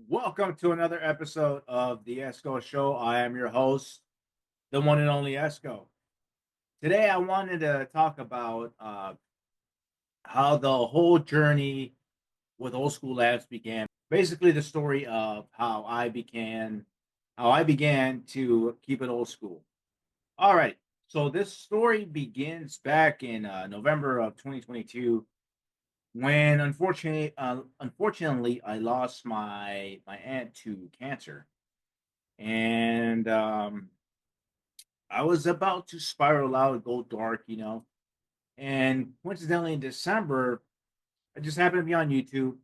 Welcome to another episode of the Esco Show. I am your host, the one and only Esco. Today, I wanted to talk about how the whole journey with old school labs began. Basically, the story of how I began to keep it old school. All right, so this story begins back in November of 2022 when unfortunately, I lost my aunt to cancer. And I was about to spiral out, go dark. And coincidentally, in December, I just happened to be on YouTube,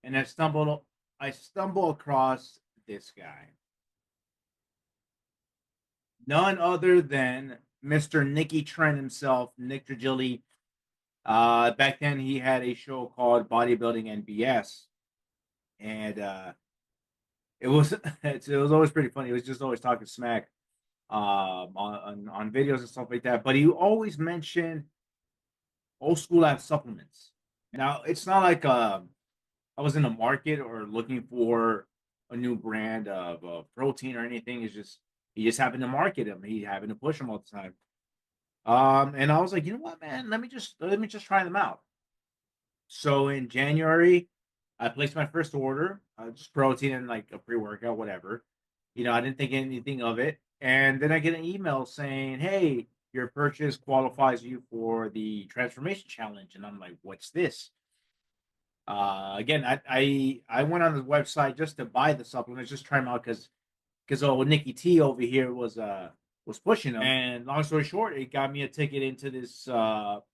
and I stumbled across this guy, none other than Mr. Nicky Trent himself, Nick Trigili. Back then, he had a show called Bodybuilding NBS, and it was always pretty funny. It was just always talking smack on videos and stuff like that. But he always mentioned old school app supplements. Now it's not like I was in the market or looking for a new brand of protein or anything. It's just he just happened to market them. He happened to push them all the time. And I was like, you know what, man? Let me just try them out. So in January, I placed my first order, just protein and like a pre workout, whatever. I didn't think anything of it. And then I get an email saying, hey, your purchase qualifies you for the transformation challenge. And I'm like, what's this? Again, I went on the website just to buy the supplements, just try them out because Nikki T over here was pushing them. And long story short, it got me a ticket into this. It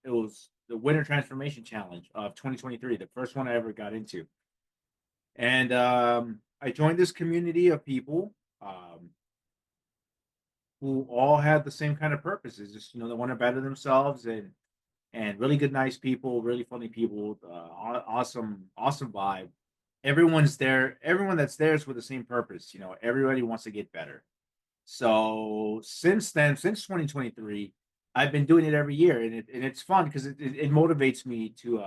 was the Winter Transformation Challenge of 2023, the first one I ever got into. And I joined this community of people who all had the same kind of purposes. Just they want to better themselves and really good, nice people, really funny people, awesome vibe. Everyone's there. Everyone that's there is with the same purpose. Everybody wants to get better. So since then, since 2023, I've been doing it every year, and it's fun because it motivates me to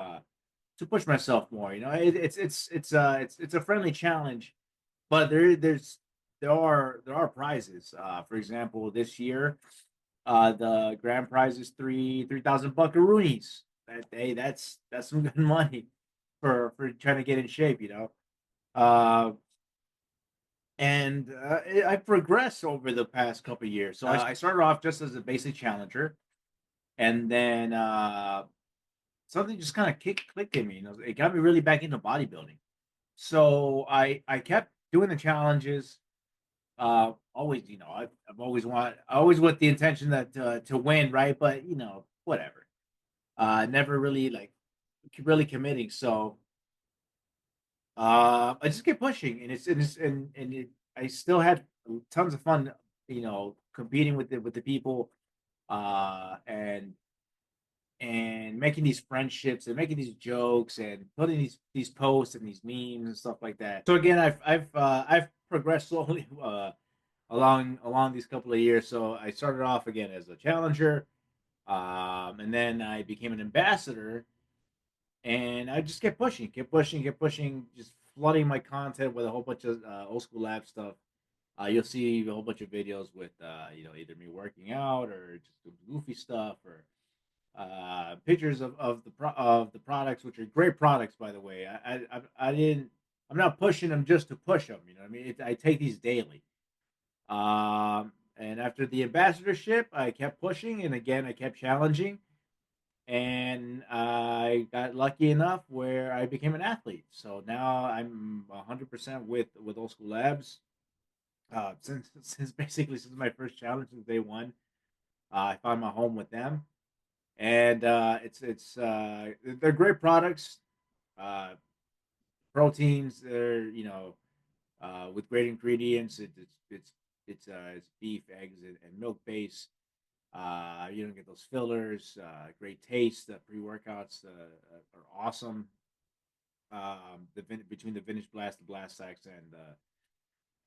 push myself more. It's a friendly challenge, but there are prizes. For example, this year, the grand prize is three thousand buckaroonies. That's some good money for trying to get in shape. Uh, and I progressed over the past couple of years. So I started off just as a basic challenger, and then something just kind of clicked in me. It got me really back into bodybuilding. So I kept doing the challenges. Always, I've always with the intention that to win, right? But whatever. Never really like really committing. So I just kept pushing, I still had tons of fun, competing with the people, and making these friendships and making these jokes and putting these posts and these memes and stuff like that. So again, I've progressed slowly along these couple of years. So I started off again as a challenger, and then I became an ambassador, and I just kept pushing, just flooding my content with a whole bunch of old school lab stuff. You'll see a whole bunch of videos with either me working out or just goofy stuff or pictures of the products, which are great products, by the way. I didn't. I'm not pushing them just to push them. You know what I mean? I take these daily. And after the ambassadorship, I kept pushing, and again, I kept challenging, and I got lucky enough where I became an athlete. So now I'm 100% with Old School Labs. Since my first challenge since day one, I found my home with them, and they're great products. Uh, Proteins, they're with great ingredients. It's beef, eggs, and milk base. You don't get those fillers. Great taste. The pre workouts are awesome. Between the Vintage Blast, the Blast X,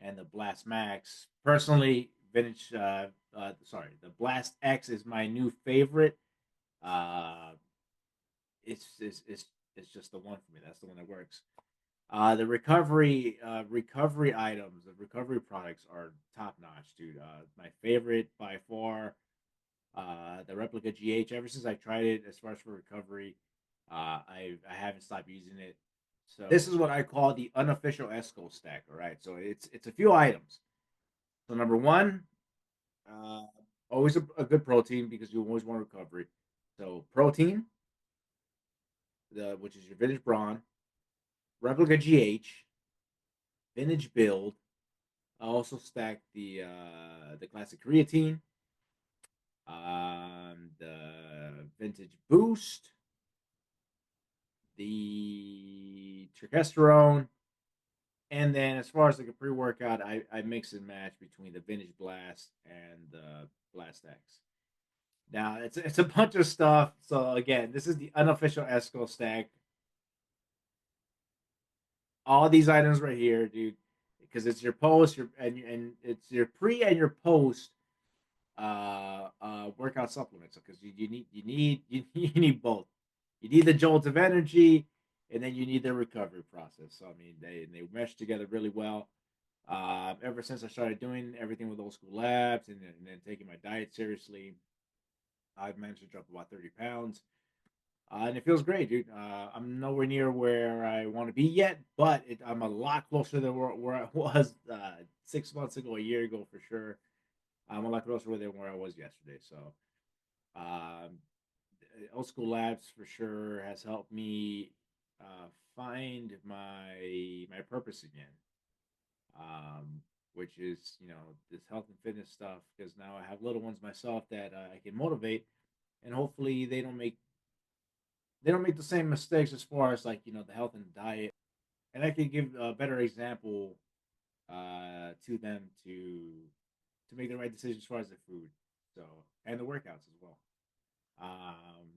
and the Blast Max. Personally, the Blast X is my new favorite. Uh, it's just the one for me. That's the one that works. The recovery items, the recovery products are top notch, dude. My favorite by far, the replica GH. Ever since I tried it, as far as for recovery, I haven't stopped using it. So this is what I call the unofficial Esco stack. All right, so it's a few items. So number one, uh, always a good protein because you always want recovery. So protein, the which is your vintage brawn, replica GH, vintage build. I also stacked the classic creatine, the vintage boost, the testosterone, and then as far as like a pre workout, I mix and match between the vintage blast and the blast X. Now it's a bunch of stuff. So again, this is the unofficial Esco stack. All these items right here, dude, because it's your post, and it's your pre and your post workout supplements because you need both. You need the jolt of energy, and then you need the recovery process. So I mean, they mesh together really well. Ever since I started doing everything with old school labs and then taking my diet seriously, I've managed to drop about 30 pounds. And it feels great, dude. I'm nowhere near where I want to be yet, but I'm a lot closer than where I was 6 months ago, a year ago for sure. I'm a lot closer than where I was yesterday. So, um, old school labs for sure has helped me find my purpose again. Which is this health and fitness stuff because now I have little ones myself that I can motivate, and hopefully they don't make the same mistakes as far as like the health and diet, and I can give a better example to them to make the right decisions as far as the food, so and the workouts as well. Um,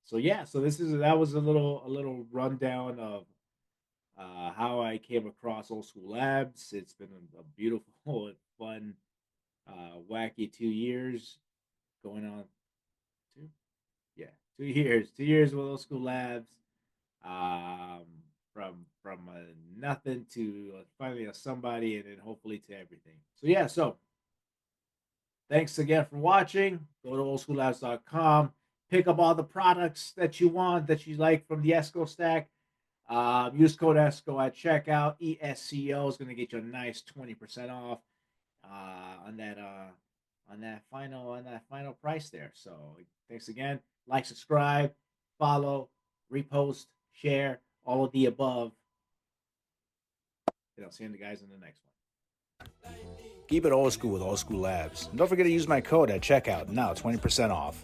so yeah, so that was a little rundown of how I came across old school labs. It's been a beautiful, fun, wacky 2 years going on. Two, yeah, 2 years, 2 years with old school labs. Um, from nothing to finally a somebody, and then hopefully to everything. So yeah, so thanks again for watching. Go to oldschoollabs.com. Pick up all the products that you want, that you like from the Esco stack. Use code ESCO at checkout. ESCO is going to get you a nice 20% off on that final price there. So thanks again. Like, subscribe, follow, repost, share, all of the above. And I'll see you guys in the next one. Keep it old school with Old School Labs. And don't forget to use my code at checkout. Now 20% off.